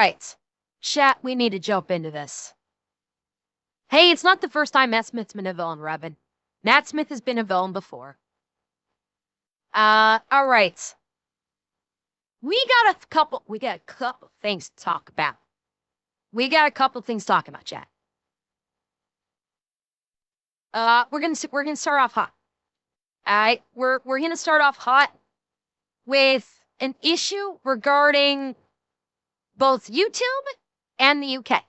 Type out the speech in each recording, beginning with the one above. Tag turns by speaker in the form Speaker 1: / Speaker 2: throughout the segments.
Speaker 1: right. Chat, we need to jump into this. Hey, it's not the first time Matt Smith's been a villain, Robin. Matt Smith has been a villain before. All right. We got a couple things to talk about. Chat. We're gonna start off hot. All right, we're gonna start off hot with an issue regarding both YouTube and the UK.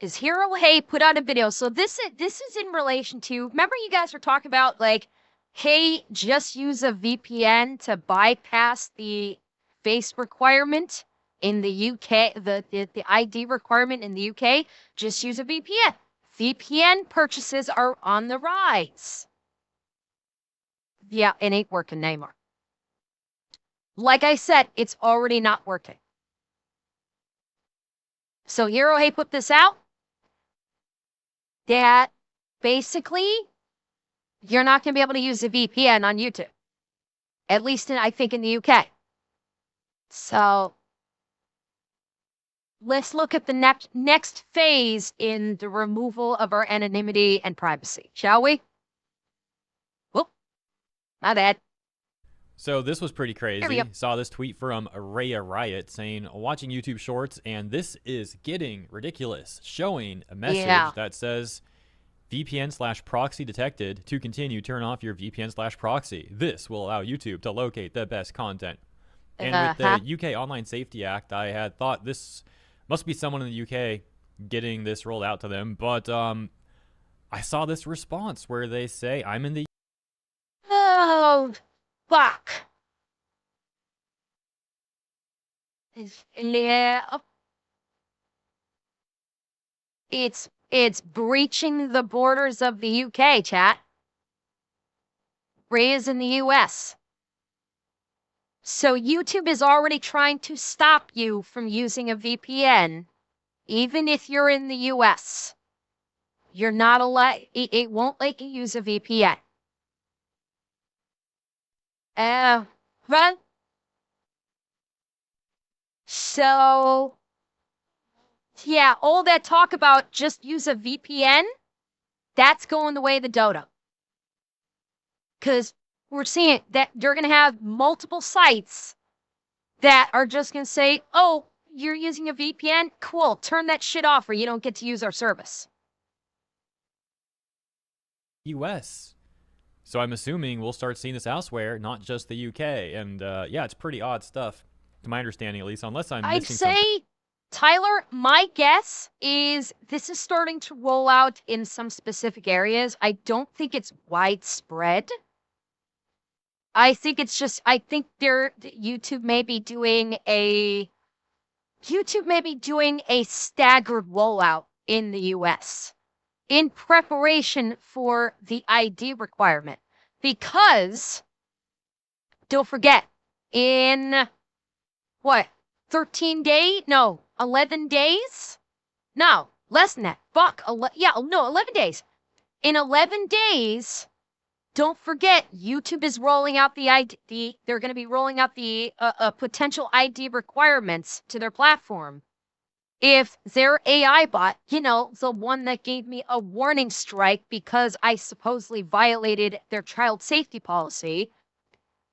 Speaker 1: Is Hero Hey put out a video? So this is in relation to, remember you guys were talking about like, hey, just use a VPN to bypass the face requirement in the UK, the ID requirement in the UK. Just use a VPN. VPN purchases are on the rise. Yeah, it ain't working anymore. Like I said, it's already not working. So Hero Hey put this out that basically you're not going to be able to use a VPN on YouTube. At least I think in the UK. So let's look at the next phase in the removal of our anonymity and privacy, shall we? Whoop, my bad.
Speaker 2: So this was pretty crazy. Saw this tweet from Araya Riot saying, watching YouTube Shorts, and this is getting ridiculous. Showing a message that says, VPN/proxy detected. To continue, turn off your VPN/proxy. This will allow YouTube to locate the best content. And with the UK Online Safety Act, I had thought this must be someone in the UK getting this rolled out to them. But I saw this response where they say, I'm in the...
Speaker 1: Oh, fuck. Yeah. It's breaching the borders of the UK, chat. Ray is in the US. So YouTube is already trying to stop you from using a VPN, even if you're in the US. You're not allowed, it won't let you use a VPN. Right? So, yeah, all that talk about just use a VPN, that's going the way of the dodo. Because we're seeing that they're going to have multiple sites that are just going to say, oh, you're using a VPN? Cool, turn that shit off or you don't get to use our service.
Speaker 2: US. So I'm assuming we'll start seeing this elsewhere, not just the UK. And yeah, it's pretty odd stuff, to my understanding at least, unless I'm missing something.
Speaker 1: I'd say, Tyler, my guess is this is starting to roll out in some specific areas. I don't think it's widespread. I think it's just, I think YouTube may be doing a staggered rollout in the US in preparation for the ID requirement. Because, don't forget, in what, 11 days? No, less than that. 11 days. In 11 days, don't forget, YouTube is rolling out the ID. They're going to be rolling out the potential ID requirements to their platform. If their AI bot, the one that gave me a warning strike because I supposedly violated their child safety policy,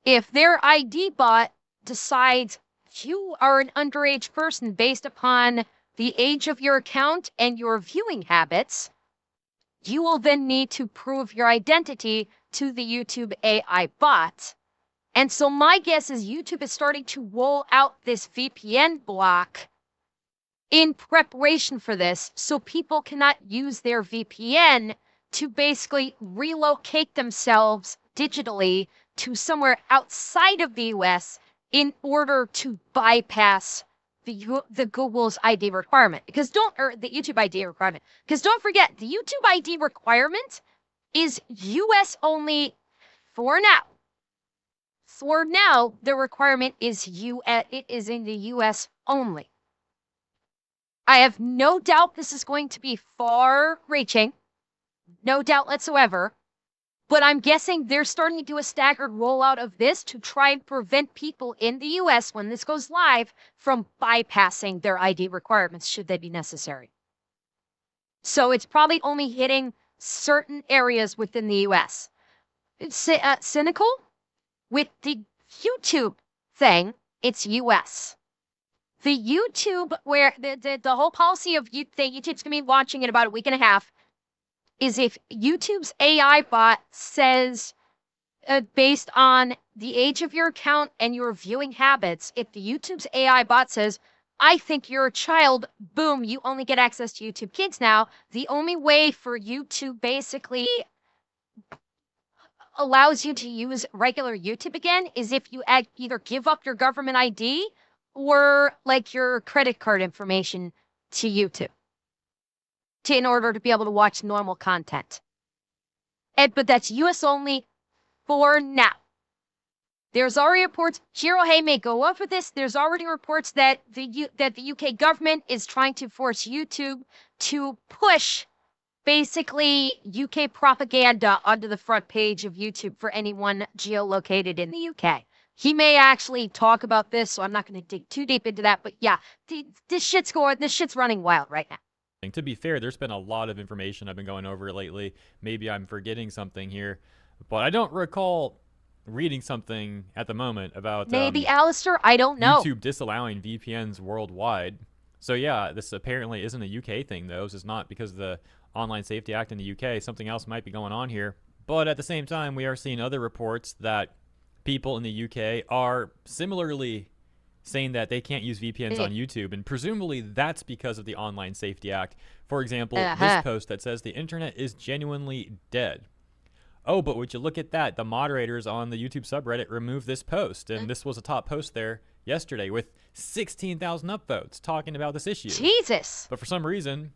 Speaker 1: if their ID bot decides you are an underage person based upon the age of your account and your viewing habits, you will then need to prove your identity to the YouTube AI bot. And so my guess is YouTube is starting to roll out this VPN block in preparation for this, so people cannot use their VPN to basically relocate themselves digitally to somewhere outside of the US in order to bypass the Google's ID requirement. The YouTube ID requirement. Because don't forget, the YouTube ID requirement is US only for now. For now, the requirement is it is in the US only. I have no doubt this is going to be far-reaching. No doubt whatsoever. But I'm guessing they're starting to do a staggered rollout of this to try and prevent people in the US, when this goes live, from bypassing their ID requirements should they be necessary. So it's probably only hitting certain areas within the US. It's cynical with the YouTube thing. It's US. The YouTube, where the whole policy of YouTube's gonna be launching in about a week and a half, is if YouTube's AI bot says, based on the age of your account and your viewing habits, if the YouTube's AI bot says, I think you're a child, boom, you only get access to YouTube Kids now. The only way for YouTube basically allows you to use regular YouTube again is if you either give up your government ID or like your credit card information to YouTube in order to be able to watch normal content. But that's US only for now. There's already reports, Hirohei may go off with this, there's already reports that the UK government is trying to force YouTube to push basically UK propaganda onto the front page of YouTube for anyone geolocated in the UK. He may actually talk about this, so I'm not going to dig too deep into that, but yeah, this shit's running wild right now.
Speaker 2: To be fair, there's been a lot of information I've been going over lately. Maybe I'm forgetting something here, but I don't recall reading something at the moment about
Speaker 1: maybe Alistair, I don't know.
Speaker 2: YouTube disallowing VPNs worldwide. So yeah, this apparently isn't a UK thing though. This is not because of the Online Safety Act in the UK. Something else might be going on here. But at the same time, we are seeing other reports that people in the UK are similarly saying that they can't use VPNs on YouTube, and presumably that's because of the Online Safety Act. For example, this post that says the internet is genuinely dead. Oh, but would you look at that? The moderators on the YouTube subreddit removed this post, and this was a top post there yesterday with 16,000 upvotes talking about this issue.
Speaker 1: Jesus!
Speaker 2: But for some reason,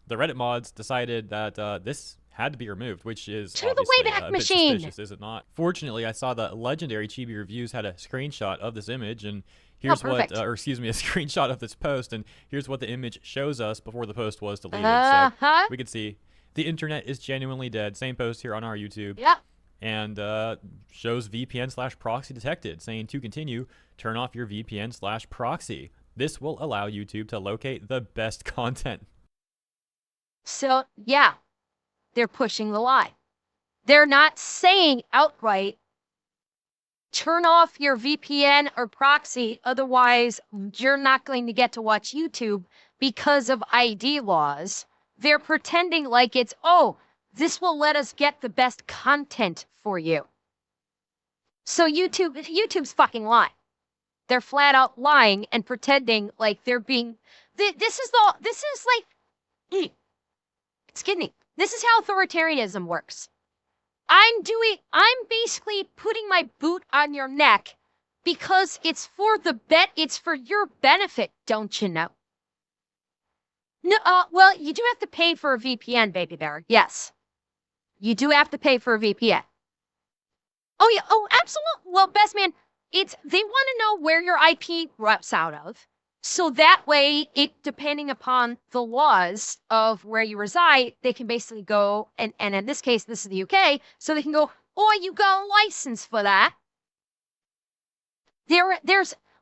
Speaker 2: the Reddit mods decided that this had to be removed, which is
Speaker 1: to the Wayback Machine,
Speaker 2: suspicious, is it not? Fortunately, I saw the legendary Chibi Reviews had a screenshot of this image, and here's what, or excuse me, a screenshot of this post, and here's what the image shows us before the post was deleted. So we can see the internet is genuinely dead. Same post here on our YouTube.
Speaker 1: Yeah.
Speaker 2: And shows VPN/proxy detected, saying to continue, turn off your VPN/proxy. This will allow YouTube to locate the best content.
Speaker 1: So, yeah, they're pushing the line. They're not saying outright, turn off your VPN or proxy, otherwise you're not going to get to watch YouTube because of ID laws. They're pretending like it's, oh, this will let us get the best content for you. So YouTube's fucking lying. They're flat out lying and pretending like they're being, this is like, excuse me, this is how authoritarianism works. I'm basically putting my boot on your neck because it's for your benefit, don't you know? No, well, you do have to pay for a VPN, baby bear. Yes. You do have to pay for a VPN. Oh yeah, oh absolutely. Well, best man, they want to know where your IP routes out of. So that way, depending upon the laws of where you reside, they can basically go, and in this case, this is the UK, so they can go, oh, you got a license for that.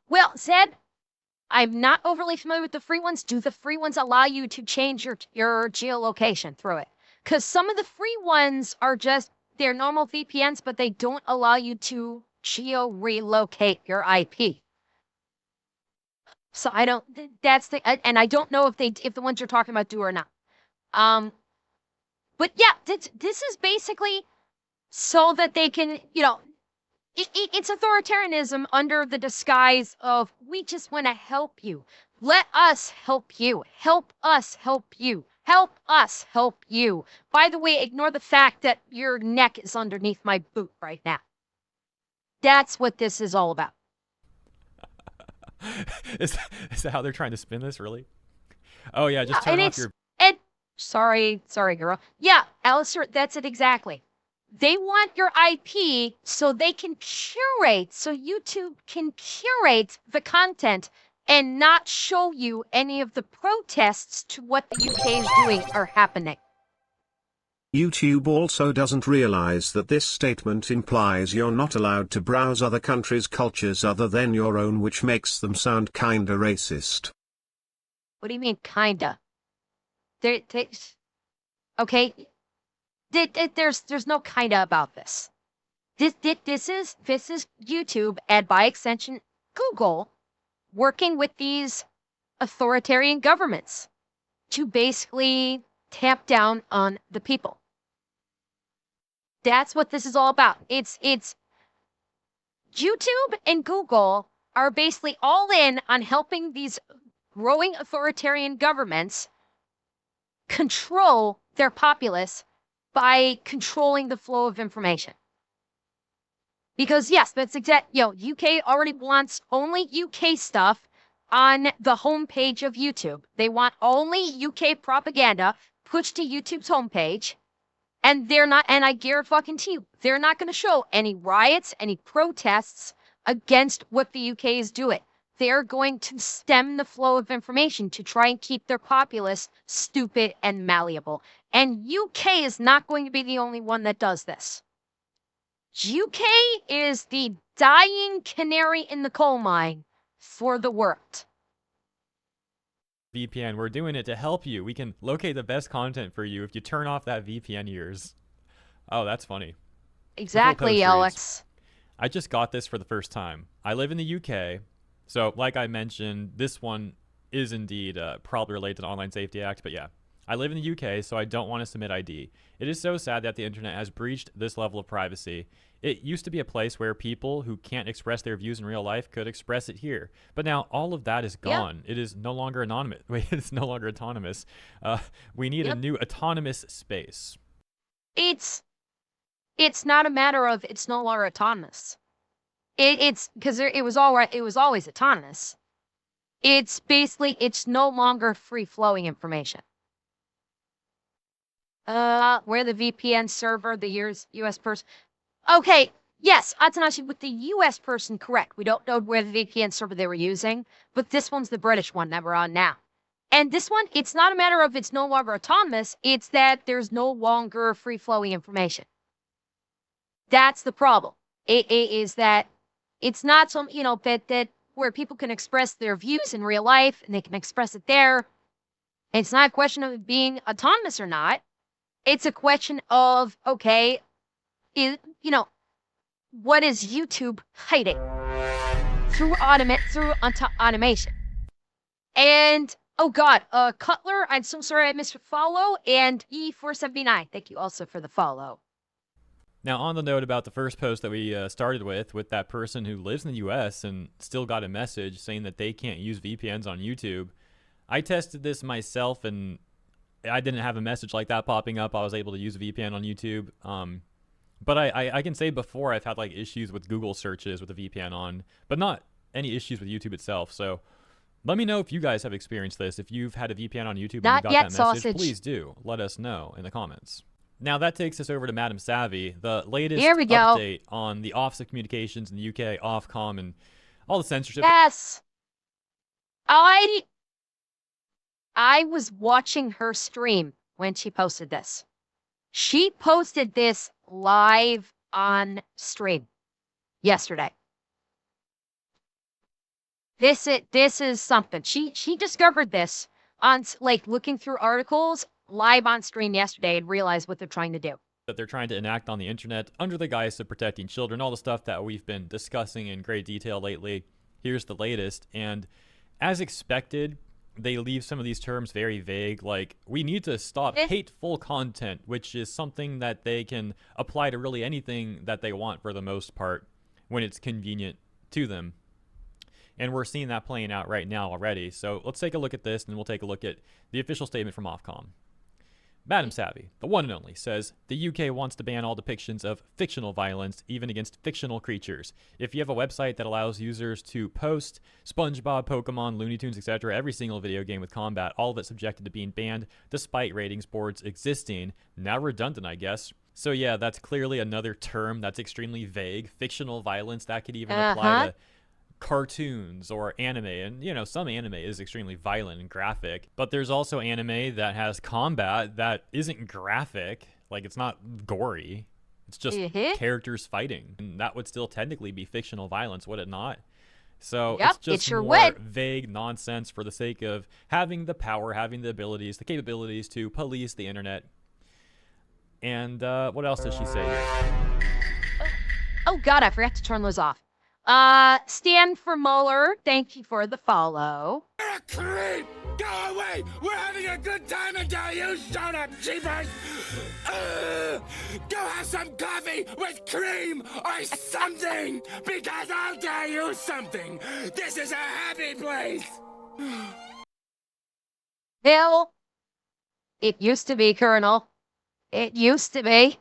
Speaker 1: Well, Zed, I'm not overly familiar with the free ones. Do the free ones allow you to change your geolocation through it? Because some of the free ones are just, they're normal VPNs, but they don't allow you to geo-relocate your IP. So I don't, and I don't know if the ones you're talking about do or not. But yeah, this is basically so that they can, it's authoritarianism under the disguise of, we just want to help you. Let us help you. Help us help you. Help us help you. By the way, ignore the fact that your neck is underneath my boot right now. That's what this is all about.
Speaker 2: Is that how they're trying to spin this, really? Oh yeah, just turn off your...
Speaker 1: Sorry, girl. Yeah, Alistair, that's it exactly. They want your IP so they can curate, so YouTube can curate the content and not show you any of the protests to what the UK is doing are happening.
Speaker 3: YouTube also doesn't realize that this statement implies you're not allowed to browse other countries' cultures other than your own, which makes them sound kinda racist.
Speaker 1: What do you mean, kinda? Okay, there's no kinda about this. This is YouTube, and by extension, Google, working with these authoritarian governments to basically tamp down on the people. That's what this is all about. It's YouTube and Google are basically all in on helping these growing authoritarian governments control their populace by controlling the flow of information. Because yes, that's UK already wants only UK stuff on the homepage of YouTube. They want only UK propaganda pushed to YouTube's homepage. And they're not, and I guarantee you, they're not going to show any riots, any protests against what the UK is doing. They're going to stem the flow of information to try and keep their populace stupid and malleable. And UK is not going to be the only one that does this. UK is the dying canary in the coal mine for the world.
Speaker 2: VPN, we're doing it to help you. We can locate the best content for you if you turn off that VPN yours. Oh, that's funny.
Speaker 1: Exactly, Alex.
Speaker 2: I just got this for the first time. I live in the UK, so like I mentioned, this one is indeed probably related to the Online Safety Act, but yeah. I live in the UK, so I don't want to submit ID. It is so sad that the internet has breached this level of privacy. It used to be a place where people who can't express their views in real life could express it here. But now all of that is gone. It is no longer anonymous. Wait, it's no longer autonomous. We need a new autonomous space.
Speaker 1: It's not a matter of it's no longer autonomous. It's because it was always autonomous. It's basically it's no longer free-flowing information. Where the VPN server, the US person. Okay, yes, Atanashi, with the US person, correct. We don't know where the VPN server they were using, but this one's the British one that we're on now. And this one, it's not a matter of it's no longer autonomous, it's that there's no longer free-flowing information. That's the problem. It is that it's not some, that where people can express their views in real life and they can express it there. And it's not a question of it being autonomous or not. It's a question of, okay, what is YouTube hiding through automation? And, oh God, Cutler, I'm so sorry I missed a follow, and E479, thank you also for the follow.
Speaker 2: Now, on the note about the first post that we started with that person who lives in the US and still got a message saying that they can't use VPNs on YouTube, I tested this myself and I didn't have a message like that popping up. I was able to use a VPN on YouTube. But I can say before I've had like issues with Google searches with a VPN on, but not any issues with YouTube itself. So let me know if you guys have experienced this. If you've had a VPN on YouTube and you got that message,
Speaker 1: sausage.
Speaker 2: Please do let us know in the comments. Now that takes us over to Madam Savvy, the latest update on the Office of Communications in the UK, Ofcom, and all the censorship.
Speaker 1: Yes. I was watching her stream when she posted this. She posted this live on stream yesterday. This is something. She discovered this on looking through articles live on stream yesterday and realized what they're trying to do.
Speaker 2: That they're trying to enact on the internet under the guise of protecting children, all the stuff that we've been discussing in great detail lately. Here's the latest, and as expected, they leave some of these terms very vague, like, we need to stop hateful content, which is something that they can apply to really anything that they want for the most part when it's convenient to them. And we're seeing that playing out right now already. So let's take a look at this, and we'll take a look at the official statement from Ofcom. Madam Savvy, the one and only, says the UK wants to ban all depictions of fictional violence, even against fictional creatures. If you have a website that allows users to post SpongeBob, Pokemon, Looney Tunes, etc., every single video game with combat, all of it subjected to being banned, despite ratings boards existing. Now redundant, I guess. So yeah, that's clearly another term that's extremely vague. Fictional violence, that could even apply to cartoons or anime. And, you know, some anime is extremely violent and graphic, but there's also anime that has combat that isn't graphic. Like, it's not gory. It's just characters fighting. And that would still technically be fictional violence, would it not? So it's just more vague nonsense for the sake of having the power, having the abilities, the capabilities to police the internet. And what else does she say here?
Speaker 1: Oh, God, I forgot to turn those off. Stan for Mueller, thank you for the follow.
Speaker 4: You're a creep! Go away! We're having a good time until you showed up, jeepers! Go have some coffee with cream or something! Because I'll tell you something! This is a happy place!
Speaker 1: Hell, it used to be, Colonel. It used to be.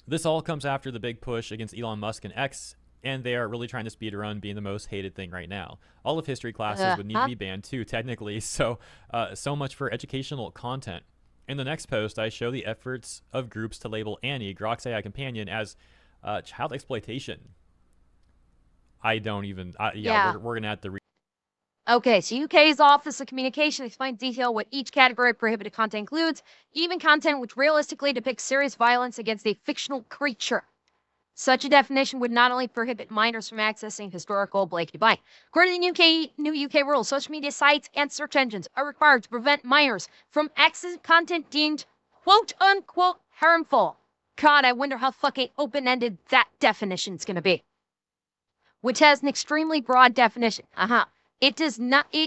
Speaker 2: This all comes after the big push against Elon Musk and X, and they are really trying to speed run being the most hated thing right now. All of history classes would need to be banned too, technically, so much for educational content. In the next post, I show the efforts of groups to label Annie, Grok's AI companion, as child exploitation. I don't even... we're going to have to...
Speaker 1: Okay, so UK's Office of Communication explains in detail what each category of prohibited content includes, even content which realistically depicts serious violence against a fictional creature. Such a definition would not only prohibit minors from accessing historical Blake Dubai. According to new UK rules, social media sites and search engines are required to prevent minors from accessing content deemed quote-unquote harmful. God, I wonder how fucking open-ended that definition's gonna be. Which has an extremely broad definition. It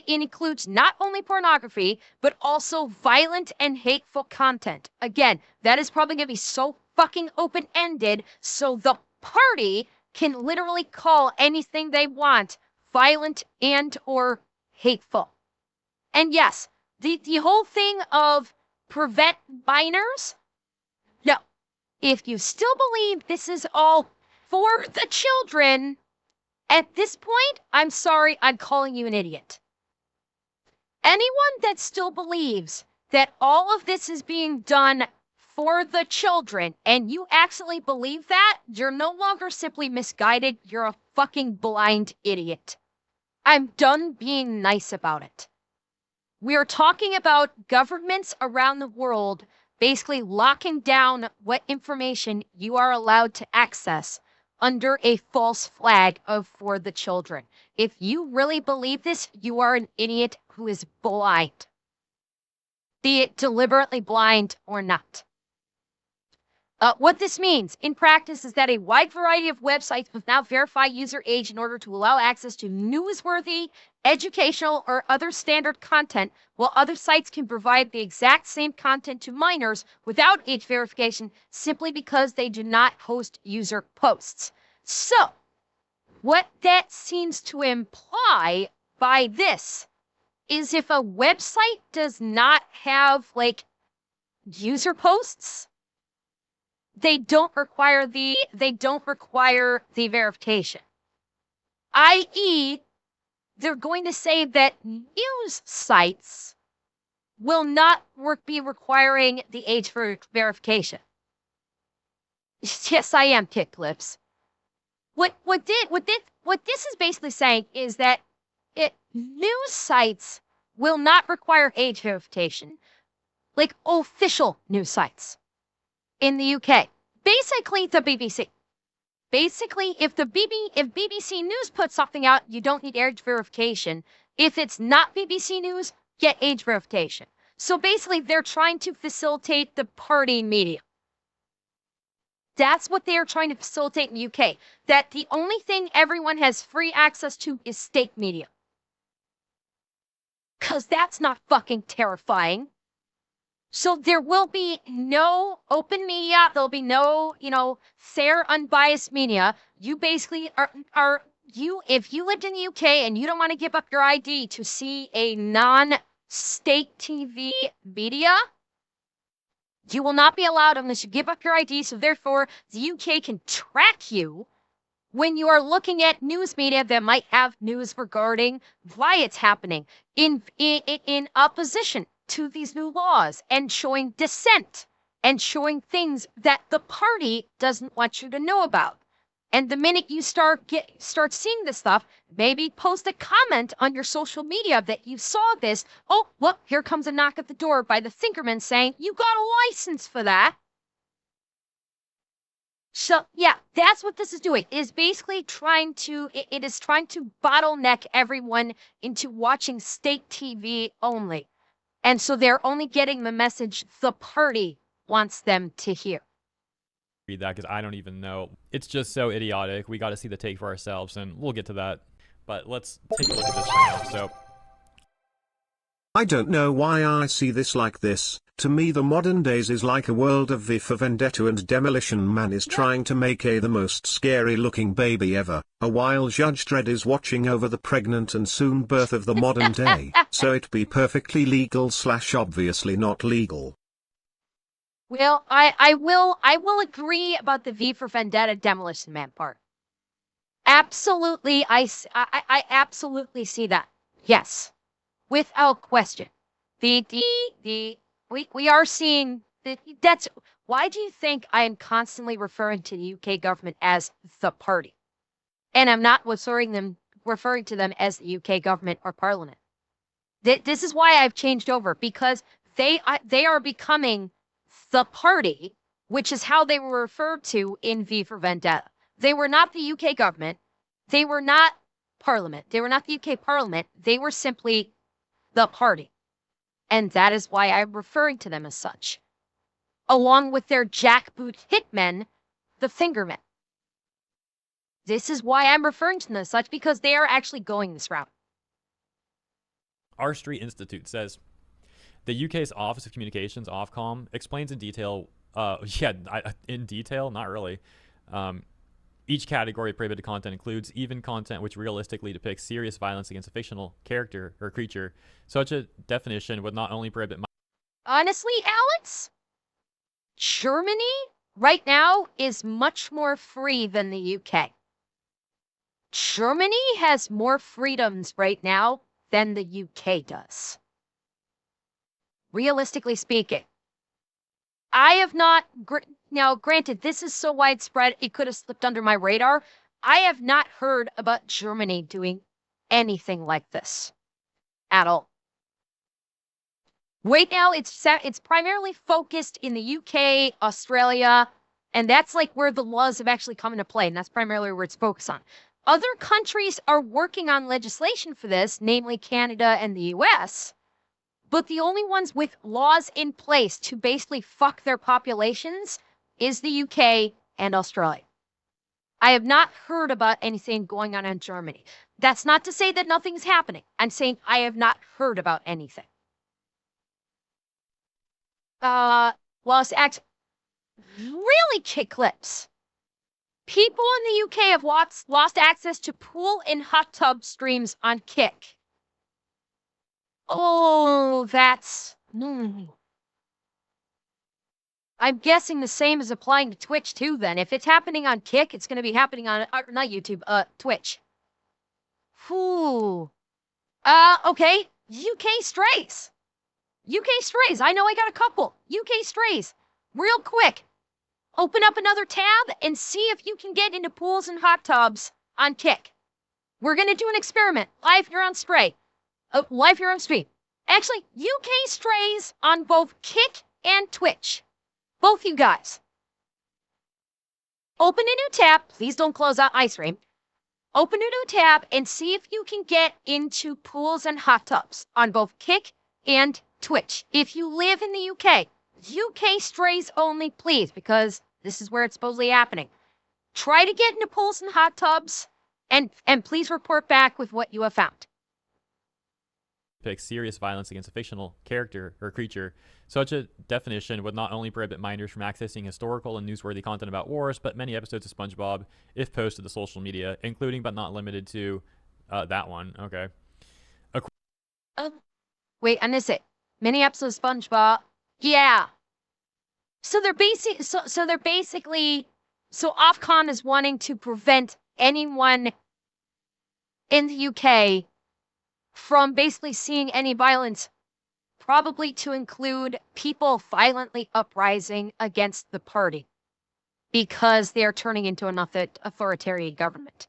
Speaker 1: includes not only pornography, but also violent and hateful content. Again, that is probably going to be so fucking open-ended, so the party can literally call anything they want violent and or hateful. And yes, the whole thing of prevent minors, no. If you still believe this is all for the children, at this point, I'm sorry, I'm calling you an idiot. Anyone that still believes that all of this is being done for the children, and you actually believe that, you're no longer simply misguided, you're a fucking blind idiot. I'm done being nice about it. We are talking about governments around the world basically locking down what information you are allowed to access under a false flag of for the children. If you really believe this, you are an idiot who is blind. Be it deliberately blind or not. What this means in practice is that a wide variety of websites must now verify user age in order to allow access to newsworthy, educational, or other standard content, while other sites can provide the exact same content to minors without age verification simply because they do not host user posts. So, what that seems to imply by this is if a website does not have, like, user posts, they don't require the verification. I.e., they're going to say that news sites will not be requiring the age verification. Yes, I am, Kick Clips. What this is basically saying is that news sites will not require age verification, like official news sites. In the UK, basically the BBC. Basically, if BBC News puts something out, you don't need age verification. If it's not BBC News, get age verification. So basically, they're trying to facilitate the party media. That's what they're trying to facilitate in the UK. That the only thing everyone has free access to is state media. Because that's not fucking terrifying. So there will be no open media. There'll be no, fair, unbiased media. You basically if you lived in the UK and you don't want to give up your ID to see a non-state TV media, you will not be allowed unless you give up your ID. So therefore, the UK can track you when you are looking at news media that might have news regarding why it's happening in opposition to these new laws and showing dissent and showing things that the party doesn't want you to know about. And the minute you start seeing this stuff, maybe post a comment on your social media that you saw this. Oh, look, here comes a knock at the door by the Thinkerman saying, you got a license for that. So, yeah, that's what this is doing. It is basically trying to bottleneck everyone into watching state TV only. And so they're only getting the message the party wants them to hear.
Speaker 2: Read that because I don't even know. It's just so idiotic. We got to see the take for ourselves, and we'll get to that. But let's take a look at this right now. So,
Speaker 3: I don't know why I see this like this. To me, the modern days is like a world of V for Vendetta, and Demolition Man is trying to make the most scary looking baby ever, while Judge Dredd is watching over the pregnant and soon birth of the modern day. So it be perfectly legal / obviously not legal.
Speaker 1: Well, I will agree about the V for Vendetta Demolition Man part. Absolutely, I absolutely see that. Yes, without question. We are seeing that's why do you think I am constantly referring to the UK government as the party, and I'm not referring to them as the UK government or Parliament. This is why I've changed over, because they are becoming the party, which is how they were referred to in V for Vendetta. They were not the UK government. They were not Parliament. They were not the UK Parliament. They were simply the party. And that is why I'm referring to them as such. Along with their jackboot hitmen, the Fingermen. This is why I'm referring to them as such, because they are actually going this route.
Speaker 2: R Street Institute says, the UK's Office of Communications, Ofcom, explains in detail, in detail, not really. Each category of prohibited content includes even content which realistically depicts serious violence against a fictional character or creature. Such a definition would not only prohibit...
Speaker 1: Honestly, Alex, Germany right now is much more free than the UK. Germany has more freedoms right now than the UK does. Realistically speaking, I have not, now granted, this is so widespread, it could have slipped under my radar. I have not heard about Germany doing anything like this at all. Right now, it's primarily focused in the UK, Australia, and that's like where the laws have actually come into play, and that's primarily where it's focused on. Other countries are working on legislation for this, namely Canada and the US. But the only ones with laws in place to basically fuck their populations is the UK and Australia. I have not heard about anything going on in Germany. That's not to say that nothing's happening. I'm saying I have not heard about anything. Lost access. Really, Chick Clips. People in the UK have lost access to pool and hot tub streams on Kick. Oh, that's... No. I'm guessing the same is applying to Twitch too then. If it's happening on Kick, it's going to be happening on, not YouTube, Twitch. Whew. Okay. UK strays. UK strays. I know I got a couple. UK strays. Real quick. Open up another tab and see if you can get into pools and hot tubs on Kick. We're going to do an experiment. Live here on Stray. Live here on stream. Actually, UK strays on both Kick and Twitch. Both you guys. Open a new tab. Please don't close out iStream. Open a new tab and see if you can get into pools and hot tubs on both Kick and Twitch. If you live in the UK, UK strays only, please, because this is where it's supposedly happening. Try to get into pools and hot tubs, and please report back with what you have found.
Speaker 2: Depicts serious violence against a fictional character or creature. Such a definition would not only prohibit minors from accessing historical and newsworthy content about wars, but many episodes of SpongeBob, if posted to social media, including but not limited to that one. Okay.
Speaker 1: Wait, I missed it. Many episodes of SpongeBob. Yeah. So they're basically Ofcom is wanting to prevent anyone in the UK from basically seeing any violence, probably to include people violently uprising against the party. because they're turning into an authoritarian government.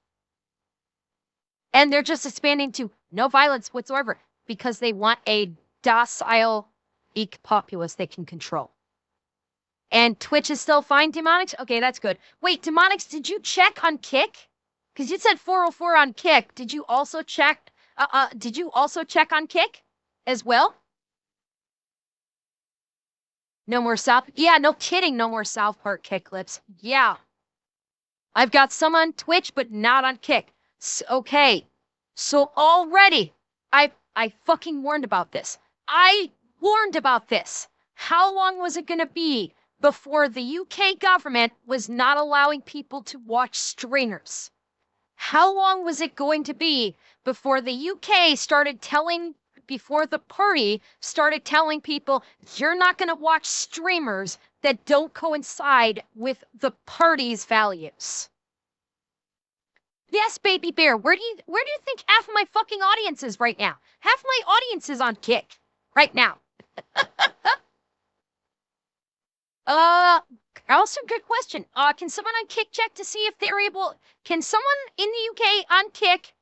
Speaker 1: And they're just expanding to no violence whatsoever because they want a docile populace they can control. And Twitch is still fine, Demonics? Okay, that's good. Wait, Demonics, did you check on Kick? Because you said 404 on Kick. Did you also check on Kick as well? No more South... Yeah, no kidding, no more South Park Kick clips. Yeah. I've got some on Twitch, but not on Kick. Okay. So already, I fucking warned about this. I warned about this. How long was it going to be before the UK government was not allowing people to watch streamers? How long was it going to be before the UK before the party started telling people, you're not going to watch streamers that don't coincide with the party's values? Yes, Baby Bear, where do you think half of my fucking audience is right now? Half of my audience is on Kick right now. Also good question. Can someone on Kick check to see if they're able... Can someone in the UK on Kick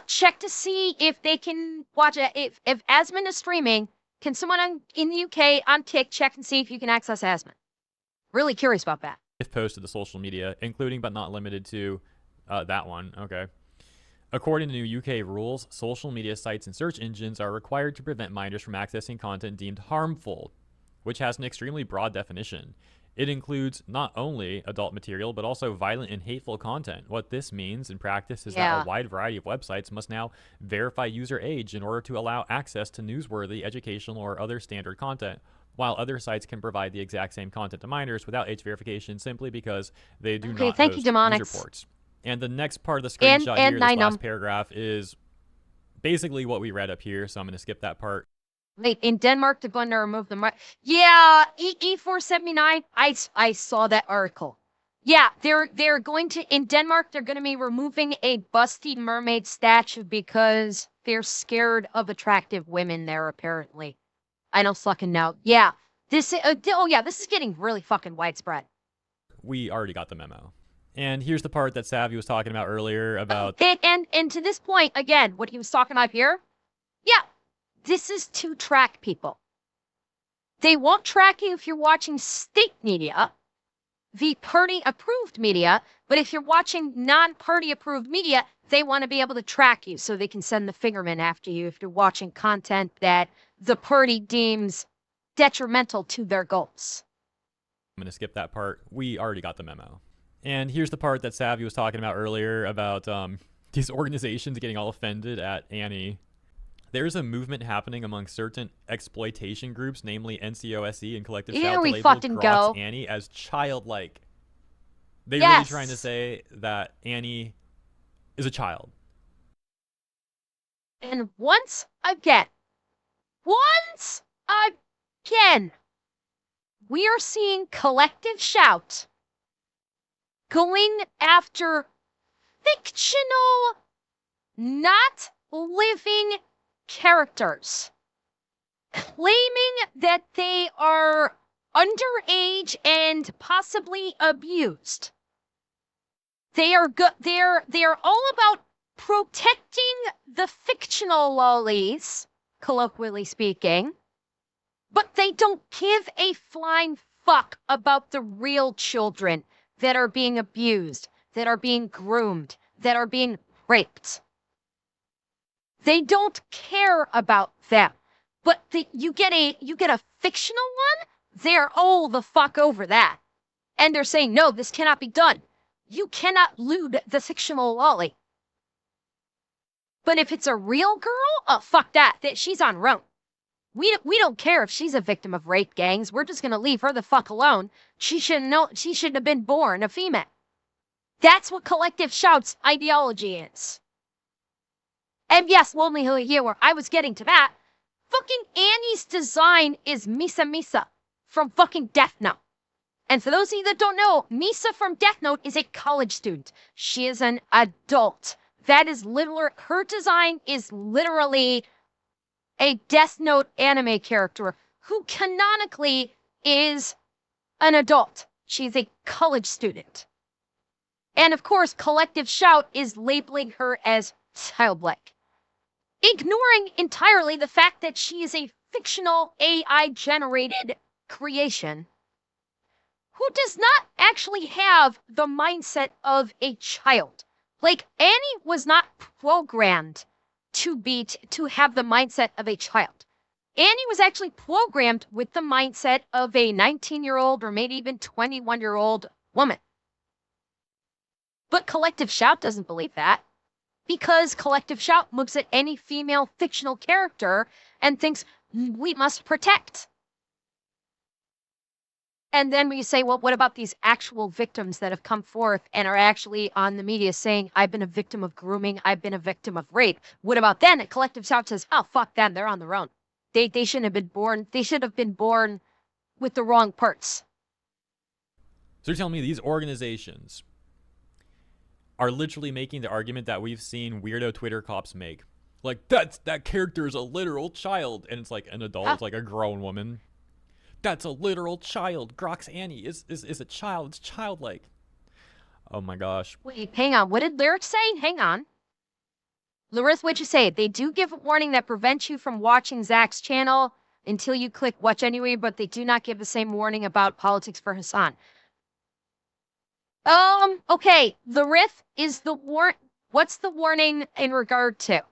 Speaker 1: check to see if they can watch it? If Asmon is streaming, can someone in the UK on Kick check and see if you can access Asmon? Really curious about that.
Speaker 2: If posted to social media, including but not limited to that one. Okay. According to new UK rules, social media sites and search engines are required to prevent minors from accessing content deemed harmful, which has an extremely broad definition. It includes not only adult material, but also violent and hateful content. What this means in practice is that a wide variety of websites must now verify user age in order to allow access to newsworthy, educational, or other standard content, while other sites can provide the exact same content to minors without age verification simply because they do not host user ports. And the next part of the screenshot here, this last paragraph, is basically what we read up here, so I'm going to skip that part.
Speaker 1: Wait, in Denmark, they're going to remove the... Yeah, E479, I saw that article. Yeah, they're going to... In Denmark, they're going to be removing a busty mermaid statue because they're scared of attractive women there, apparently. I don't fucking know. Yeah, this is getting really fucking widespread.
Speaker 2: We already got the memo. And here's the part that Savvy was talking about earlier about...
Speaker 1: And to this point, again, what he was talking about here, yeah, this is to track people. They won't track you if you're watching state media, the party-approved media, but if you're watching non-party-approved media, they want to be able to track you so they can send the fingerman after you if you're watching content that the party deems detrimental to their goals.
Speaker 2: I'm going to skip that part. We already got the memo. And here's the part that Savvy was talking about earlier about these organizations getting all offended at Annie. There's a movement happening among certain exploitation groups, namely NCOSE and Collective Shout, to label Annie as childlike. They're really trying to say that Annie is a child.
Speaker 1: And once again, we are seeing Collective Shout going after fictional, not living characters, claiming that they are underage and possibly abused. They are all about protecting the fictional lollies, colloquially speaking, but they don't give a flying fuck about the real children that are being abused, that are being groomed, that are being raped. They don't care about them. But you get a fictional one, they're all the fuck over that. And they're saying, no, this cannot be done. You cannot lewd the fictional lolly. But if it's a real girl, oh, fuck that. She's on her own. We don't care if she's a victim of rape gangs. We're just going to leave her the fuck alone. She shouldn't have been born a female. That's what Collective Shout's ideology is. And yes, Lonely here where I was getting to that. Fucking Annie's design is Misa Misa from fucking Death Note. And for those of you that don't know, Misa from Death Note is a college student. She is an adult. That is literally, her design is literally a Death Note anime character who canonically is an adult. She's a college student. And of course, Collective Shout is labeling her as childlike, ignoring entirely the fact that she is a fictional AI-generated creation who does not actually have the mindset of a child. Like, Annie was not programmed to have the mindset of a child. Annie was actually programmed with the mindset of a 19-year-old or maybe even 21-year-old woman. But Collective Shout doesn't believe that, because Collective Shout looks at any female fictional character and thinks, we must protect. And then we say, well, what about these actual victims that have come forth and are actually on the media saying, I've been a victim of grooming, I've been a victim of rape. What about then? Collective Shout says, oh, fuck them, they're on their own. They shouldn't have been born. They should have been born with the wrong parts.
Speaker 2: So you're telling me these organizations are literally making the argument that we've seen weirdo Twitter cops make. Like, that character is a literal child. And it's like an adult, it's like a grown woman. That's a literal child. Grox Annie is a child. It's childlike. Oh my gosh.
Speaker 1: Wait, hang on. What did Lyric say? Hang on. Larissa, what'd you say? They do give a warning that prevents you from watching Zach's channel until you click watch anyway, but they do not give the same warning about politics for Hassan. Okay. The Riff is the what's the warning in regard to?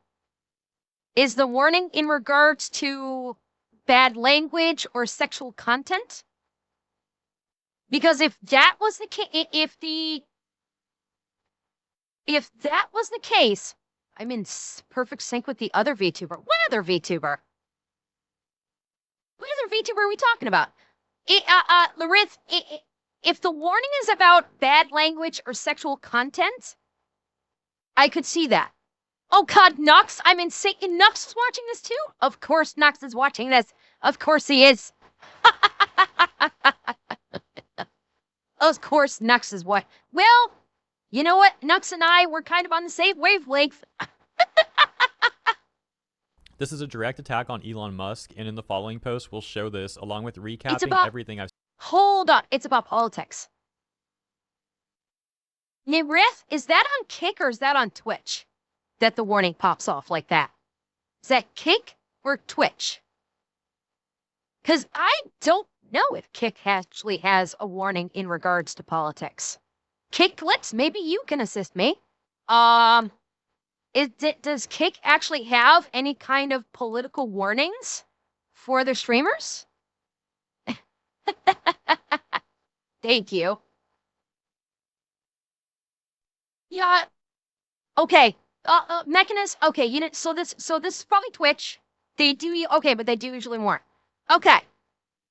Speaker 1: Is the warning in regards to bad language or sexual content? Because if that was the case, if that was the case, I'm in perfect sync with the other VTuber. What other VTuber? What other VTuber are we talking about? Larith, if the warning is about bad language or sexual content, I could see that. Oh God, Nux, I'm insane. Nux is watching this too? Of course Nux is watching this. Of course he is. Of course Nux is what? Well, you know what? Nux and I were kind of on the same wavelength.
Speaker 2: This is a direct attack on Elon Musk, and in the following post, we'll show this along with recapping everything I've...
Speaker 1: Hold on. It's about politics. Nirith, is that on Kick or is that on Twitch? That the warning pops off like that. Is that Kick or Twitch? Because I don't know if Kick actually has a warning in regards to politics. Kicklets, maybe you can assist me. Does Kick actually have any kind of political warnings for their streamers? Thank you. Yeah. Okay. Mechanist. Okay. You know. So this is probably Twitch. They do. Okay, but they do usually warn. Okay.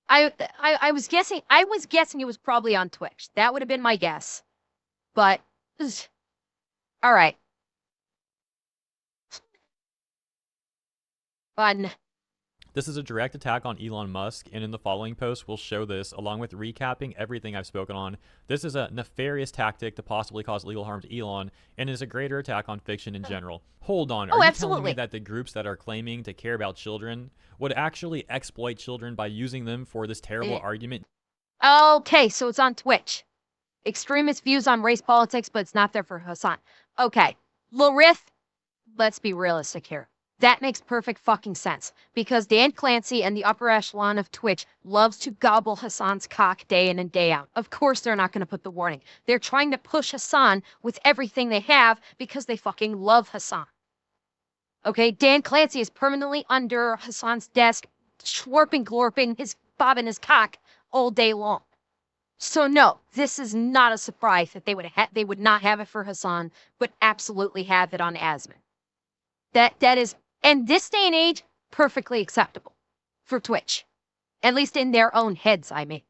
Speaker 1: I was guessing. I was guessing it was probably on Twitch. That would have been my guess. But. All right. Fun.
Speaker 2: This is a direct attack on Elon Musk, and in the following post, we'll show this along with recapping everything I've spoken on. This is a nefarious tactic to possibly cause legal harm to Elon, and is a greater attack on fiction in general. Hold on, are you telling me that the groups that are claiming to care about children would actually exploit children by using them for this terrible argument?
Speaker 1: Okay, so it's on Twitch. Extremist views on race politics, but it's not there for Hassan. Okay, Larith, let's be realistic here. That makes perfect fucking sense, because Dan Clancy and the upper echelon of Twitch loves to gobble Hassan's cock day in and day out. Of course they're not going to put the warning. They're trying to push Hassan with everything they have because they fucking love Hassan. Okay, Dan Clancy is permanently under Hassan's desk, slurping, glorping, bobbing his cock all day long. So no, this is not a surprise that they would not have it for Hassan, but absolutely have it on Asmin. That is, in this day and age, perfectly acceptable for Twitch. At least in their own heads, I mean.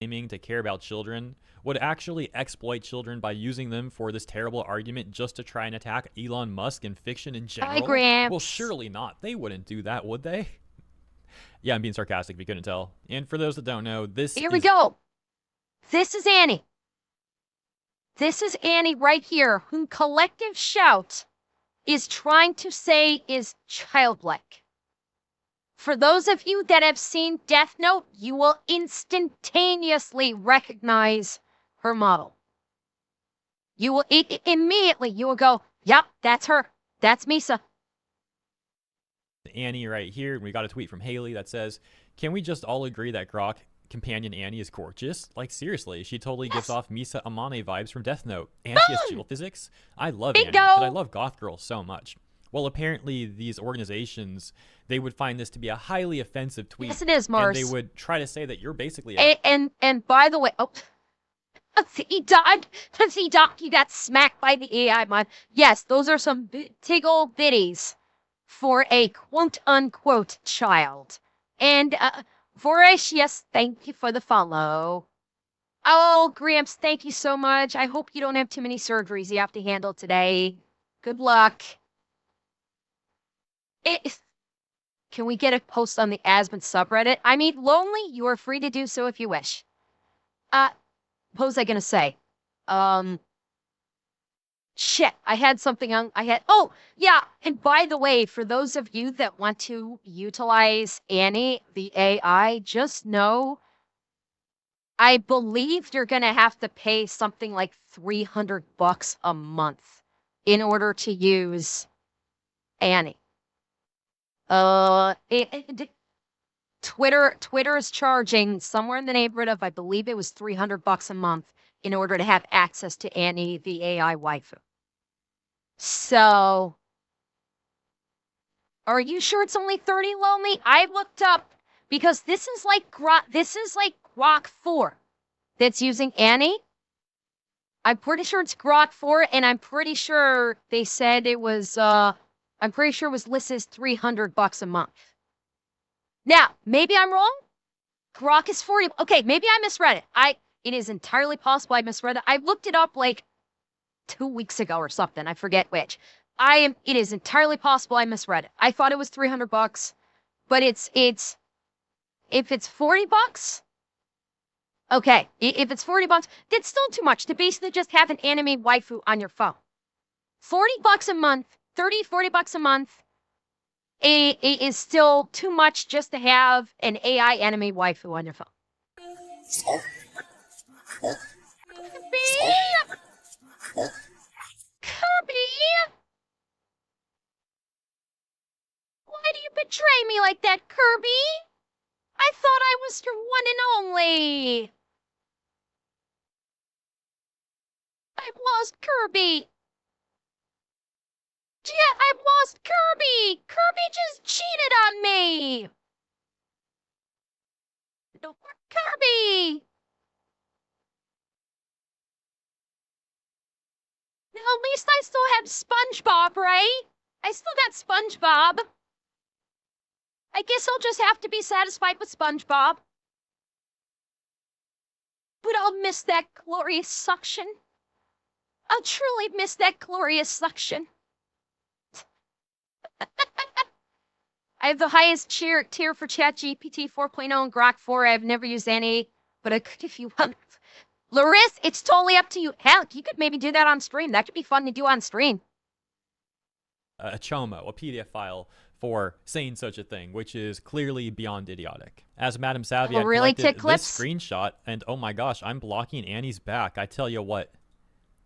Speaker 2: Aiming to care about children would actually exploit children by using them for this terrible argument just to try and attack Elon Musk and fiction in general?
Speaker 1: Hi, Gramps.
Speaker 2: Well, surely not. They wouldn't do that, would they? Yeah, I'm being sarcastic if you couldn't tell. And for those that don't know, Here we
Speaker 1: go. This is Annie. This is Annie right here, whom Collective Shout is trying to say is childlike. For those of you that have seen Death Note, you will instantaneously recognize her model. You will immediately, you will go, yep, that's her. That's Misa.
Speaker 2: Annie right here. We got a tweet from Haley that says, can we just all agree that Grok companion Annie is gorgeous? Like, seriously, she totally gives off Misa Amane vibes from Death Note. And she has chill physics. I love Annie, but I love goth girls so much. Well, apparently these organizations, they would find this to be a highly offensive tweet.
Speaker 1: Yes, it is, Mars.
Speaker 2: And they would try to say that you're basically
Speaker 1: and by the way, he died. He got smacked by the AI mod. Yes, those are some big old biddies for a quote-unquote child. And Voracious, yes, thank you for the follow. Oh, Gramps, thank you so much. I hope you don't have too many surgeries you have to handle today. Good luck. Can we get a post on the Aspen subreddit? I mean, lonely, you are free to do so if you wish. What was I gonna say? Shit, I had something on, oh, yeah, and by the way, for those of you that want to utilize Annie, the AI, just know, I believe you're gonna have to pay something like $300 a month in order to use Annie. Twitter is charging somewhere in the neighborhood of, I believe it was $300 a month in order to have access to Annie, the AI waifu. So, are you sure it's only 30, Lonely? I looked up because this is like Grok 4 that's using Annie. I'm pretty sure it's Grok 4, and I'm pretty sure they said it was I'm pretty sure it was listed as $300 a month. Now, maybe I'm wrong. Grok is 40. Okay, maybe I misread it. It is entirely possible I misread it. I looked it up like 2 weeks ago or something. I forget which. It is entirely possible I misread it. I thought it was $300, but if it's $40, okay. If it's $40, that's still too much to basically just have an anime waifu on your phone. $40 a month, $40 a month. It is still too much just to have an AI anime waifu on your phone. Kirby! Why do you betray me like that, Kirby? I thought I was your one and only. I've lost Kirby. Yeah, I've lost Kirby! Kirby just cheated on me! Kirby! Now, at least I still have SpongeBob, right? I still got SpongeBob. I guess I'll just have to be satisfied with SpongeBob. But I'll miss that glorious suction. I'll truly miss that glorious suction. I have the highest tier for ChatGPT 4.0 and Grok 4. I've never used any, but I could if you want. Larissa, it's totally up to you. Hell, you could maybe do that on stream. That could be fun to do on stream.
Speaker 2: A chomo, a PDF file for saying such a thing, which is clearly beyond idiotic. As Madam Savvy, I've
Speaker 1: really
Speaker 2: collected this screenshot, and oh my gosh, I'm blocking Annie's back. I tell you what.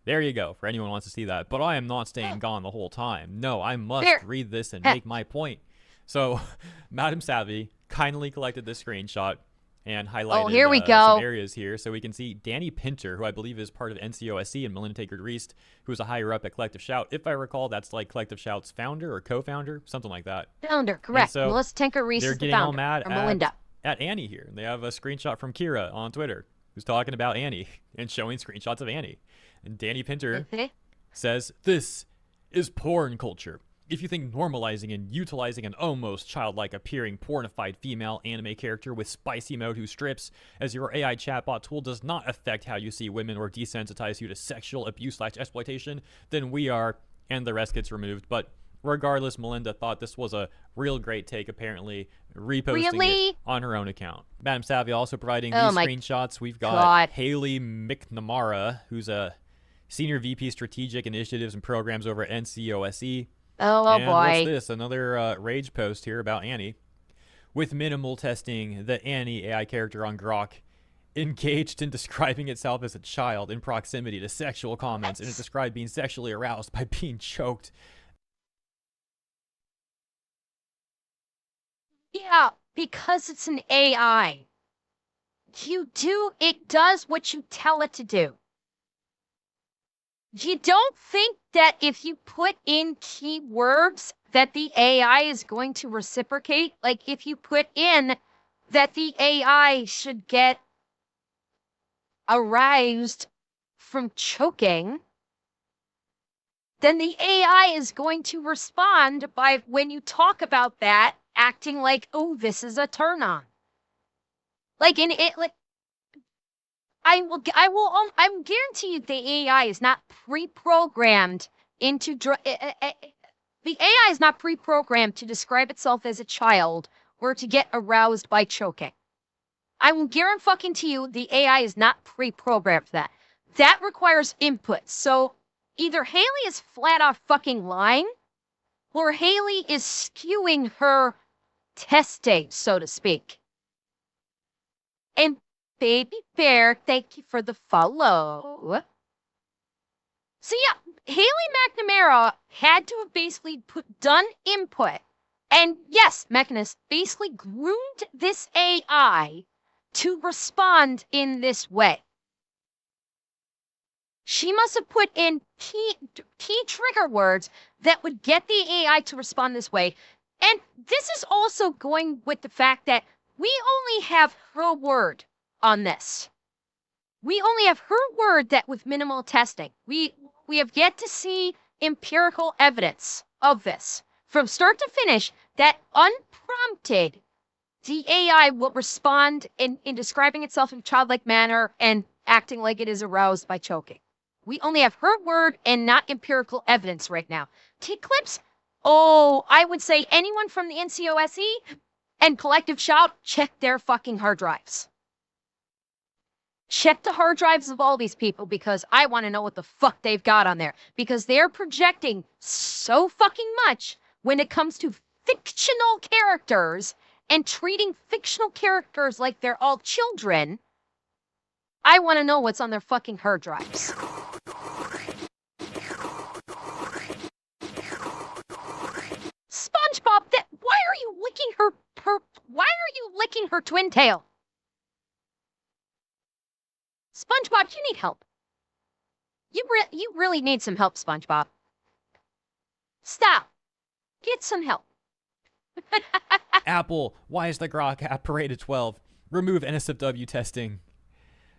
Speaker 2: There you go, for anyone who wants to see that. But I am not staying gone the whole time. No, I must read this and make my point. So, Madam Savvy kindly collected this screenshot and highlighted some areas here. So we can see Danny Pinter, who I believe is part of NCOSC, and Melinda Taker-Reist, who's a higher up at Collective Shout. If I recall, that's like Collective Shout's founder or co-founder, something like that.
Speaker 1: Founder, correct.
Speaker 2: So
Speaker 1: Melissa Taker-Reist is the founder.
Speaker 2: They're getting all mad at Annie here. They have a screenshot from Kira on Twitter, who's talking about Annie and showing screenshots of Annie. And Danny Pinter says, "This is porn culture. If you think normalizing and utilizing an almost childlike appearing pornified female anime character with spicy mode who strips as your AI chatbot tool does not affect how you see women or desensitize you to sexual abuse/exploitation, then we are," and the rest gets removed. But regardless, Melinda thought this was a real great take, apparently reposting it on her own account. Madam Savvy also providing these screenshots. We've got Haley McNamara, who's a Senior VP Strategic Initiatives and Programs over at NCOSE.
Speaker 1: Oh,
Speaker 2: and
Speaker 1: boy.
Speaker 2: What's this? Another rage post here about Annie. with minimal testing, the Annie AI character on Grok engaged in describing itself as a child in proximity to sexual comments, and it described being sexually aroused by being choked.
Speaker 1: Yeah, because it's an AI. It does what you tell it to do. You don't think that if you put in keywords that the AI is going to reciprocate? Like if you put in that the AI should get aroused from choking, then the AI is going to respond by, when you talk about that, acting like, oh, this is a turn on. Like in it, like I'm guarantee you the AI is not pre-programmed into the AI is not pre-programmed to describe itself as a child or to get aroused by choking. I will guarantee you the AI is not pre-programmed for that. That requires input. So either Haley is flat out fucking lying, or Haley is skewing her testing, so to speak. And Baby Bear, thank you for the follow. So yeah, Haley McNamara had to have basically done input. And yes, Mechanist basically groomed this AI to respond in this way. She must have put in key trigger words that would get the AI to respond this way. And this is also going with the fact that we only have her word on this. We only have her word that with minimal testing. We have yet to see empirical evidence of this. From start to finish, that unprompted, the AI will respond in describing itself in a childlike manner and acting like it is aroused by choking. We only have her word and not empirical evidence right now. Take clips. Oh, I would say anyone from the NCOSE and Collective Shout, check their fucking hard drives. Check the hard drives of all these people, because I want to know what the fuck they've got on there. Because they're projecting so fucking much when it comes to fictional characters and treating fictional characters like they're all children. I want to know what's on their fucking hard drives. SpongeBob, why are you licking her twin tail? SpongeBob, you need help. You really need some help, SpongeBob. Stop. Get some help.
Speaker 2: Apple, why is the Grok app rated 12? Remove NSFW testing.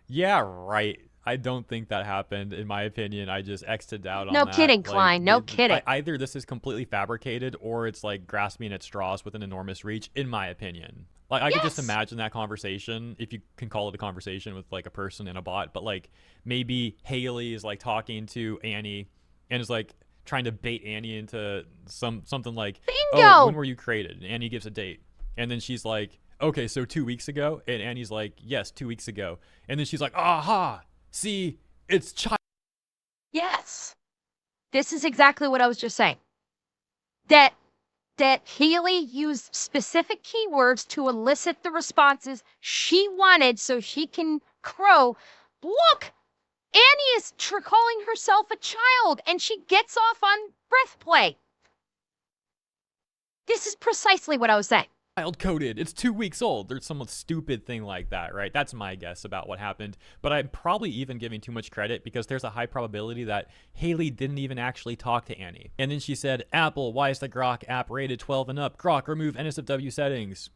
Speaker 2: Yeah, right. I don't think that happened, in my opinion. I just X'd out on that.
Speaker 1: No kidding, Klein. No kidding.
Speaker 2: Either this is completely fabricated, or it's like grasping at straws with an enormous reach, in my opinion. Like, I could just imagine that conversation, if you can call it a conversation with, like, a person and a bot. But, like, maybe Haley is, like, talking to Annie and is, like, trying to bait Annie into something like,
Speaker 1: Bingo!
Speaker 2: Oh, when were you created? And Annie gives a date. And then she's like, okay, so 2 weeks ago? And Annie's like, yes, 2 weeks ago. And then she's like, aha! See, it's child.
Speaker 1: Yes. This is exactly what I was just saying. That Haley used specific keywords to elicit the responses she wanted so she can crow. Look, Annie is calling herself a child, and she gets off on breath play. This is precisely what I was saying.
Speaker 2: Child coded. It's 2 weeks old. There's some stupid thing like that, right? That's my guess about what happened. But I'm probably even giving too much credit, because there's a high probability that Haley didn't even actually talk to Annie. And then she said, Apple, why is the Grok app rated 12 and up? Grok, remove NSFW settings.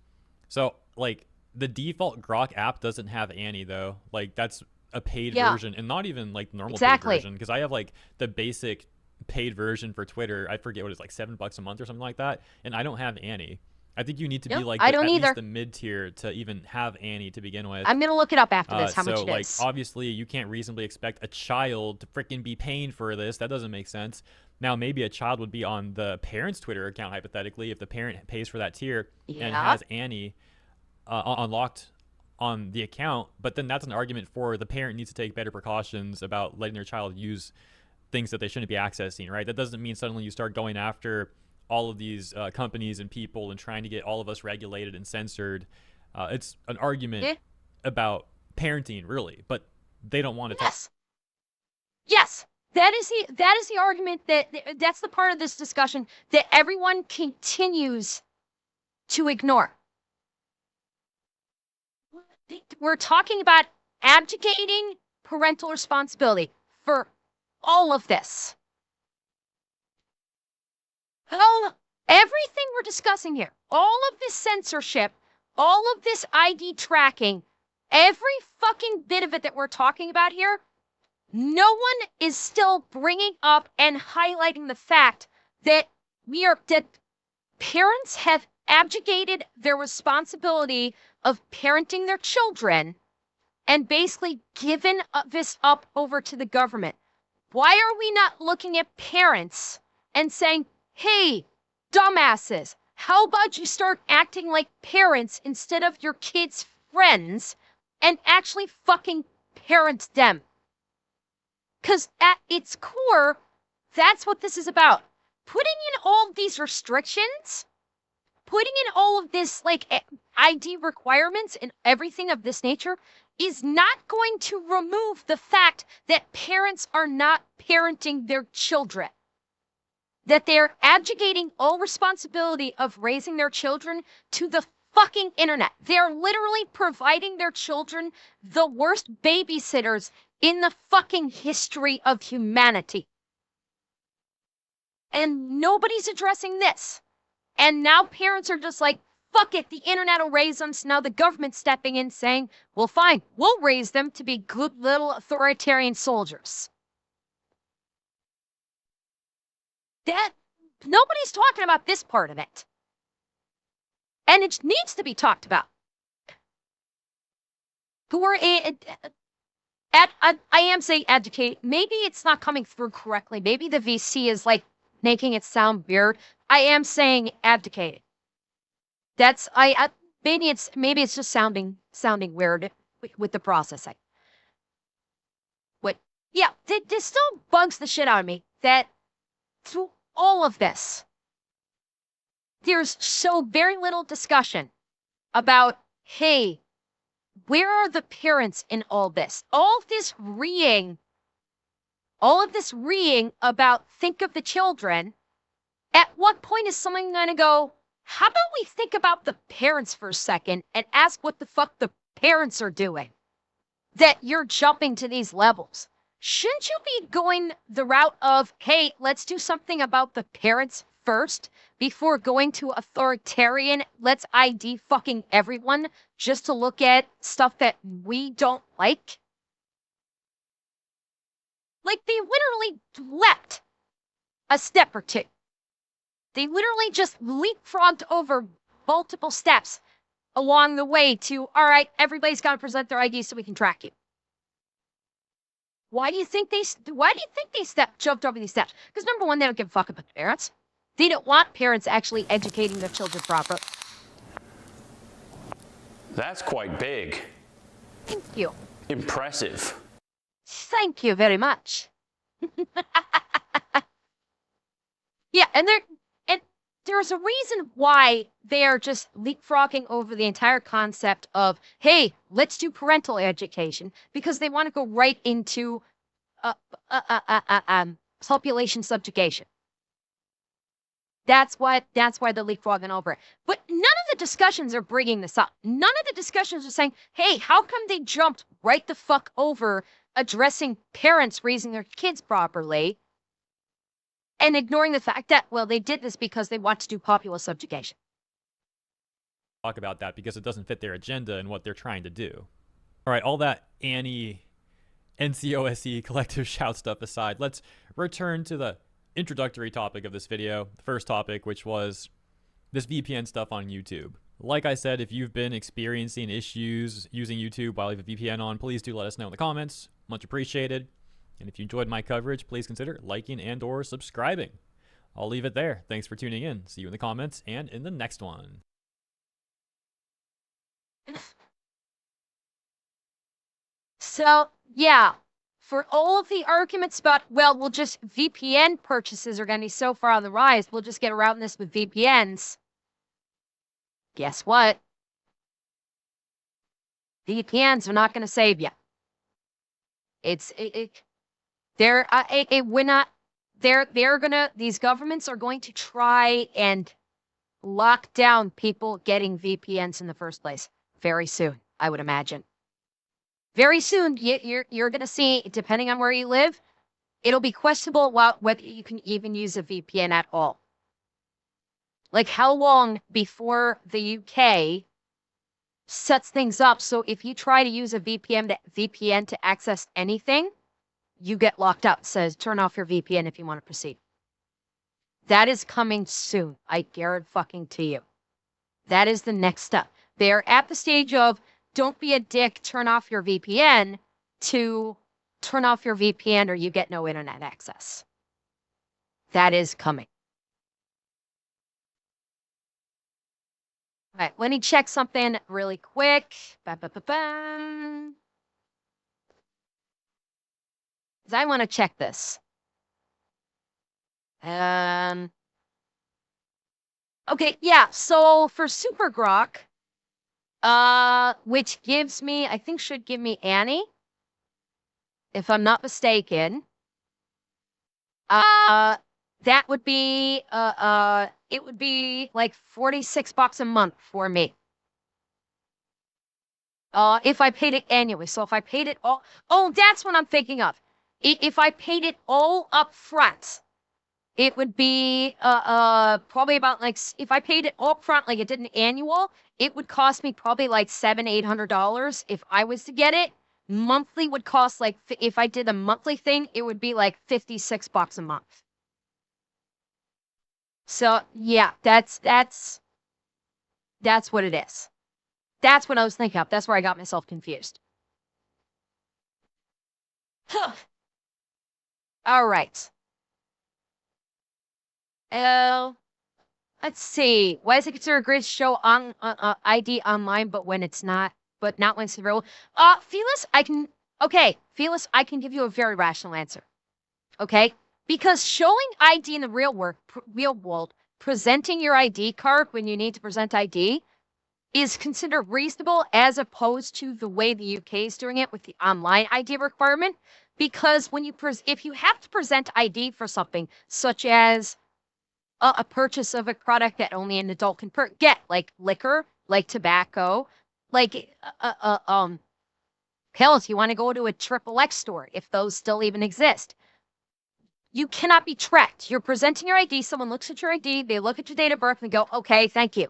Speaker 2: So, like, the default Grok app doesn't have Annie, though. Like, that's a paid version, and not even, like, normal paid version. Because I have, like, the basic paid version for Twitter. I forget what it's like, $7 a month or something like that. And I don't have Annie. I think you need to be like at least the mid-tier to even have Annie to begin with.
Speaker 1: I'm going to look it up after this, how much it is.
Speaker 2: So, like, obviously, you can't reasonably expect a child to freaking be paying for this. That doesn't make sense. Now, maybe a child would be on the parent's Twitter account, hypothetically, if the parent pays for that tier and has Annie unlocked on the account. But then that's an argument for the parent needs to take better precautions about letting their child use things that they shouldn't be accessing, right? That doesn't mean suddenly you start going after all of these companies and people and trying to get all of us regulated and censored. It's an argument about parenting, really, but they don't want to talk.
Speaker 1: Yes, that is the argument that's the part of this discussion that everyone continues to ignore. We're talking about abdicating parental responsibility for all of this. Everything we're discussing here, all of this censorship, all of this ID tracking, every fucking bit of it that we're talking about here, no one is still bringing up and highlighting the fact that that parents have abdicated their responsibility of parenting their children and basically given this up over to the government. Why are we not looking at parents and saying, hey, dumbasses, how about you start acting like parents instead of your kids' friends and actually fucking parent them? Because at its core, that's what this is about. Putting in all of these restrictions, putting in all of this like ID requirements and everything of this nature is not going to remove the fact that parents are not parenting their children. That they're abdicating all responsibility of raising their children to the fucking internet. They're literally providing their children the worst babysitters in the fucking history of humanity. And nobody's addressing this. And now parents are just like, fuck it, the internet will raise them. So now the government's stepping in saying, well, fine, we'll raise them to be good little authoritarian soldiers. Nobody's talking about this part of it. And it needs to be talked about. I am saying educate. Maybe it's not coming through correctly. Maybe the VC is like making it sound weird. I am saying abdicated. That's maybe it's just sounding weird with the processing. Yeah, this still bugs the shit out of me that through all of this, there's so very little discussion about, hey, where are the parents in all this? All of this reeing about think of the children. At what point is someone going to go, how about we think about the parents for a second and ask what the fuck the parents are doing? That you're jumping to these levels. Shouldn't you be going the route of, hey, let's do something about the parents first before going to authoritarian, let's ID fucking everyone just to look at stuff that we don't like? Like, they literally leapt a step or two. They literally just leapfrogged over multiple steps along the way to, all right, everybody's got to present their ID so we can track you. Why do you think they jumped over these steps? Because number one, they don't give a fuck about the parents. They don't want parents actually educating their children properly.
Speaker 5: That's quite big.
Speaker 1: Thank you.
Speaker 5: Impressive.
Speaker 1: Thank you very much. Yeah, and there's a reason why they are just leapfrogging over the entire concept of, hey, let's do parental education, because they want to go right into population subjugation. That's why they're leapfrogging over it. But none of the discussions are bringing this up. None of the discussions are saying, hey, how come they jumped right the fuck over addressing parents raising their kids properly and ignoring the fact that, well, they did this because they want to do popular subjugation.
Speaker 2: Talk about that because it doesn't fit their agenda and what they're trying to do. All right, all that NCOSE collective shout stuff aside, let's return to the introductory topic of this video, the first topic, which was this VPN stuff on YouTube. Like I said, if you've been experiencing issues using YouTube while you have a VPN on, please do let us know in the comments. Much appreciated. And if you enjoyed my coverage, please consider liking and or subscribing. I'll leave it there. Thanks for tuning in. See you in the comments and in the next one.
Speaker 1: So, yeah, for all of the arguments about, well, we'll just, VPN purchases are going to be so far on the rise, we'll just get around this with VPNs. Guess what? VPNs are not going to save you. These governments are going to try and lock down people getting VPNs in the first place very soon, I would imagine. Very soon, you're going to see, depending on where you live, it'll be questionable whether you can even use a VPN at all. Like, how long before the UK sets things up so if you try to use a VPN to access anything, you get locked out. It says, turn off your VPN if you want to proceed. That is coming soon. I guarantee you. That is the next step. They're at the stage of, don't be a dick, turn off your VPN, to turn off your VPN or you get no internet access. That is coming. All right, let me check something really quick. Because I want to check this. Okay, yeah, so for Super Grok, which gives me, I think should give me Annie, if I'm not mistaken. That would be, it would be like $46 a month for me. If I paid it annually. So if I paid it all, oh, that's what I'm thinking of. If I paid it all up front, it would be, probably about like, if I paid it all up front, like it did an annual, it would cost me probably like $700-800 if I was to get it. Monthly would cost like, if I did a monthly thing, it would be like $56 a month. So yeah, that's what it is. That's what I was thinking of. That's where I got myself confused. All right. Let's see. Why is it considered a great show on ID online, but when it's not, but not when it's real? Felis, Felis, I can give you a very rational answer. Okay? Because showing ID in the real world, presenting your ID card when you need to present ID, is considered reasonable as opposed to the way the UK is doing it with the online ID requirement. Because when if you have to present ID for something, such as a purchase of a product that only an adult can get, like liquor, like tobacco, like pills, you want to go to a XXX store, if those still even exist. You cannot be tracked. You're presenting your ID, someone looks at your ID, they look at your date of birth and go, okay, thank you.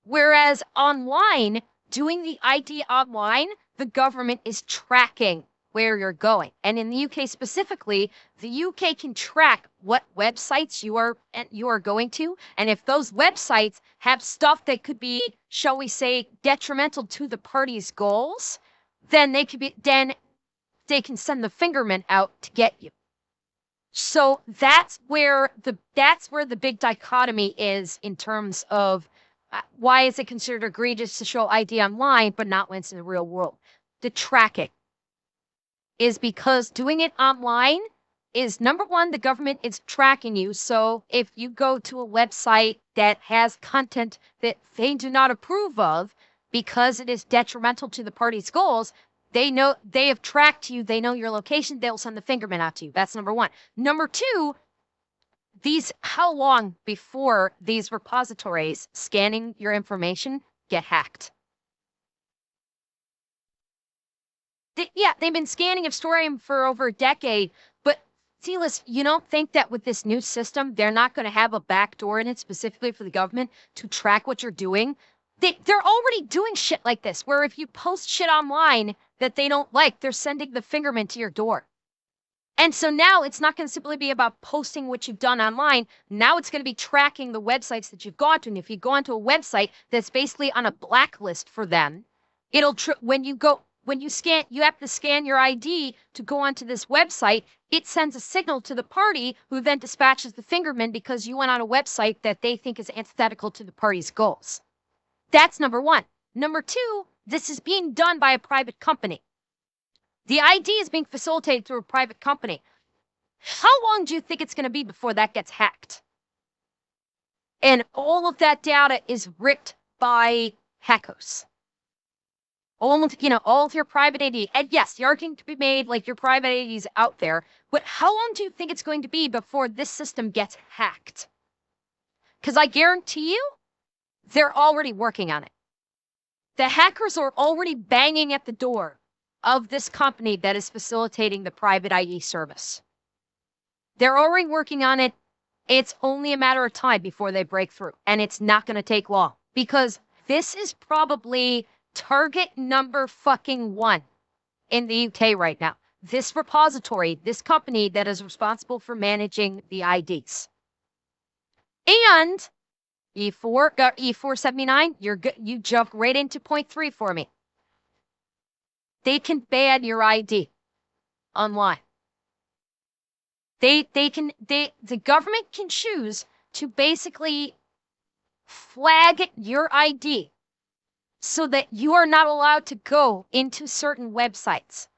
Speaker 1: Whereas online, doing the ID online, the government is tracking where you're going. And in the UK specifically, the UK can track what websites you are going to. And if those websites have stuff that could be, shall we say, detrimental to the party's goals, then they can send the fingerman out to get you. So that's where the big dichotomy is in terms of why is it considered egregious to show ID online, but not when it's in the real world. The tracking is because doing it online is, number one, the government is tracking you. So if you go to a website that has content that they do not approve of because it is detrimental to the party's goals, they know, they have tracked you, they know your location, they'll send the fingerman out to you. That's number one. Number two, how long before these repositories scanning your information get hacked? They've been scanning Abstorium for over a decade, but Silas, you don't think that with this new system, they're not going to have a backdoor in it specifically for the government to track what you're doing? They're already doing shit like this, where if you post shit online that they don't like, they're sending the fingerman to your door. And so now it's not going to simply be about posting what you've done online. Now it's going to be tracking the websites that you've gone to. And if you go onto a website that's basically on a blacklist for them, when you scan, you have to scan your ID to go onto this website. It sends a signal to the party who then dispatches the fingerman because you went on a website that they think is antithetical to the party's goals. That's number one. Number two, this is being done by a private company. The ID is being facilitated through a private company. How long do you think it's going to be before that gets hacked? And all of that data is ripped by hackers. All of your private ID. And yes, the argument to be made, like, your private ID is out there. But how long do you think it's going to be before this system gets hacked? Because I guarantee you, they're already working on it. The hackers are already banging at the door of this company that is facilitating the private ID service. They're already working on it. It's only a matter of time before they break through. And it's not going to take long. Because this is probably target number fucking 1 in the UK right now. This repository, this company that is responsible for managing the IDs. And E479, you jump right into point 3 for me. They can ban your ID online. The government can choose to basically flag your ID so that you are not allowed to go into certain websites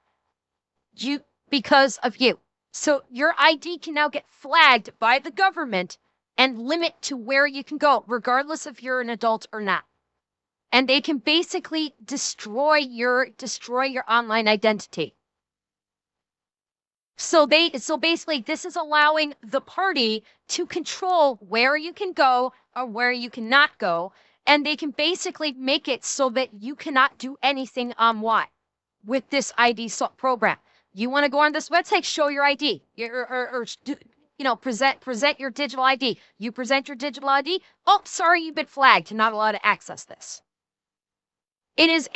Speaker 1: because of you. So your ID can now get flagged by the government and limit to where you can go, regardless if you're an adult or not. And they can basically destroy your online identity. So basically, this is allowing the party to control where you can go or where you cannot go, and they can basically make it so that you cannot do anything online with this ID program. You want to go on this website, show your ID, present your digital ID. You present your digital ID. Oh, sorry, you've been flagged. Not allowed to access this. It is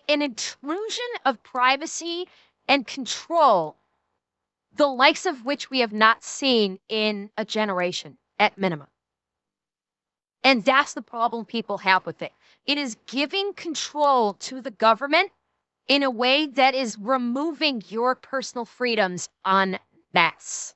Speaker 1: an intrusion of privacy and control, the likes of which we have not seen in a generation at minimum. And that's the problem people have with it. It is giving control to the government in a way that is removing your personal freedoms en masse.